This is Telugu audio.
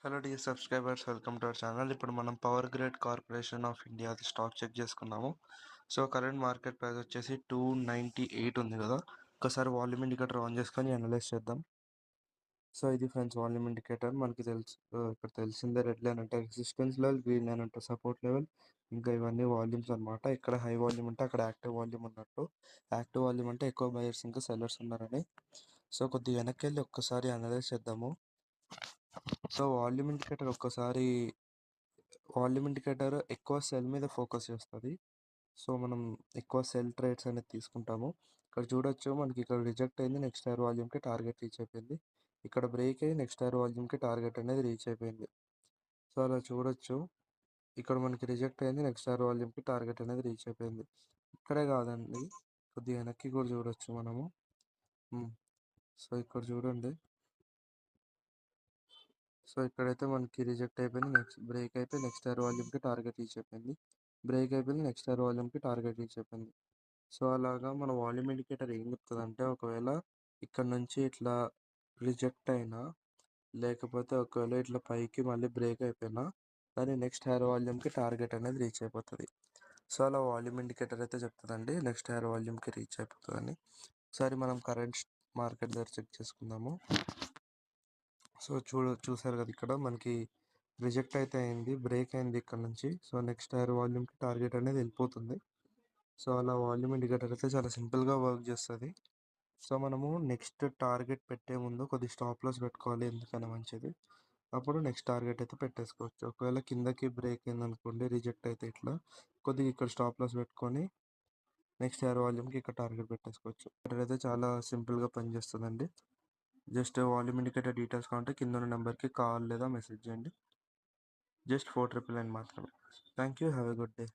Hello dear subscribers, welcome to our channel. ఇప్పుడు మనం power grid corporation of India stock check చేసుకున్నాము. సో కరెంట్ మార్కెట్ ప్రైస్ వచ్చేసి 298 ఉంది కదా. ఒకసారి వాల్యూమ్ ఇండికేటర్ ఆన్ చేసుకొని అనలైజ్ చేద్దాం. సో ఇది ఫ్రెండ్స్ వాల్యూమ్ ఇండికేటర్. మనకి తెలుసు ఇక్కడ తెలిసిందే, రెడ్ లైన్ అంటే రెసిస్టెన్స్ లెవెల్, గ్రీన్ లైన్ అంటే సపోర్ట్ లెవెల్, ఇంకా ఇవన్నీ వాల్యూమ్స్ అనమాట. ఇక్కడ హై వాల్యూమ్ అంటే అక్కడ యాక్టివ్ వాల్యూమ్ ఉన్నట్టు. యాక్టివ్ వాల్యూమ్ అంటే ఎక్కువ బయర్స్ ఇంకా సెల్లర్స్ ఉన్నారని. సో కొద్దిగా వెనక్కి వెళ్ళి ఒక్కసారి అనలైజ్ చేద్దాము. సో వాల్యూమ్ ఇండికేటర్ ఎక్కువ సెల్ మీద ఫోకస్ చేస్తుంది. సో మనం ఎక్కువ సెల్ ట్రేడ్స్ అనేది తీసుకుంటాము. ఇక్కడ చూడొచ్చు, మనకి ఇక్కడ రిజెక్ట్ అయింది, నెక్స్ట్ హైయర్ వాల్యూమ్కి టార్గెట్ రీచ్ అయిపోయింది. ఇక్కడ బ్రేక్ అయ్యి నెక్స్ట్ హైయర్ వాల్యూమ్కి టార్గెట్ అనేది రీచ్ అయిపోయింది. సో అలా చూడొచ్చు, ఇక్కడ మనకి రిజెక్ట్ అయింది, నెక్స్ట్ హైయర్ వాల్యూమ్కి టార్గెట్ అనేది రీచ్ అయిపోయింది. ఇక్కడే కాదండి, కొద్దిగా వెనక్కి కూడా చూడొచ్చు మనము. సో ఇక్కడ చూడండి, సో ఇక్కడైతే మనకి రిజెక్ట్ అయిపోయింది, నెక్స్ట్ బ్రేక్ అయిపోయి నెక్స్ట్ హైయర్ వాల్యూమ్కి టార్గెట్ రీచ్ అయిపోయింది. బ్రేక్ అయిపోయింది, నెక్స్ట్ హైయర్ వాల్యూమ్కి టార్గెట్ రీచ్ అయిపోయింది. సో అలాగా మన వాల్యూమ్ ఇండికేటర్ ఏం చెప్తుంది అంటే, ఒకవేళ ఇక్కడ నుంచి ఇట్లా రిజెక్ట్ అయినా, లేకపోతే ఒకవేళ ఇట్లా పైకి మళ్ళీ బ్రేక్ అయిపోయినా, దాని నెక్స్ట్ హైయర్ వాల్యూమ్కి టార్గెట్ అనేది రీచ్ అయిపోతుంది. సో అలా వాల్యూమ్ ఇండికేటర్ అయితే చెప్తుందండి నెక్స్ట్ హైయర్ వాల్యూమ్కి రీచ్ అయిపోతుందని. ఒకసారి మనం కరెంట్ మార్కెట్ దగ్గర చెక్ చేసుకుందాము. సో చూసారు కదా, ఇక్కడ మనకి రిజెక్ట్ అయితే అయింది, బ్రేక్ అయింది ఇక్కడ నుంచి. సో నెక్స్ట్ హైయర్ వాల్యూమ్కి టార్గెట్ అనేది వెళ్ళిపోతుంది. సో అలా వాల్యూమ్ ఇండికేటర్ అయితే చాలా సింపుల్గా వర్క్ చేస్తుంది. సో మనము నెక్స్ట్ టార్గెట్ పెట్టే ముందు కొద్ది స్టాప్ లాస్ పెట్టుకోవాలి, ఎందుకని మంచిది. అప్పుడు నెక్స్ట్ టార్గెట్ అయితే పెట్టేసుకోవచ్చు. ఒకవేళ కిందకి బ్రేక్ అయింది అనుకోండి, రిజెక్ట్ అయితే ఇట్లా కొద్దిగా ఇక్కడ స్టాప్ లాస్ పెట్టుకొని నెక్స్ట్ హైయర్ వాల్యూమ్కి ఇక్కడ టార్గెట్ పెట్టేసుకోవచ్చు. అయితే చాలా సింపుల్గా పనిచేస్తుందండి. జస్ట్ వాల్యూమ్ ఇండికేటర్ డీటెయిల్స్ కావాలంటే కింద ఉన్న నెంబర్కి కాల్ లేదా మెసేజ్ చేయండి. జస్ట్ 499 మాత్రమే. Thank you, have a good day.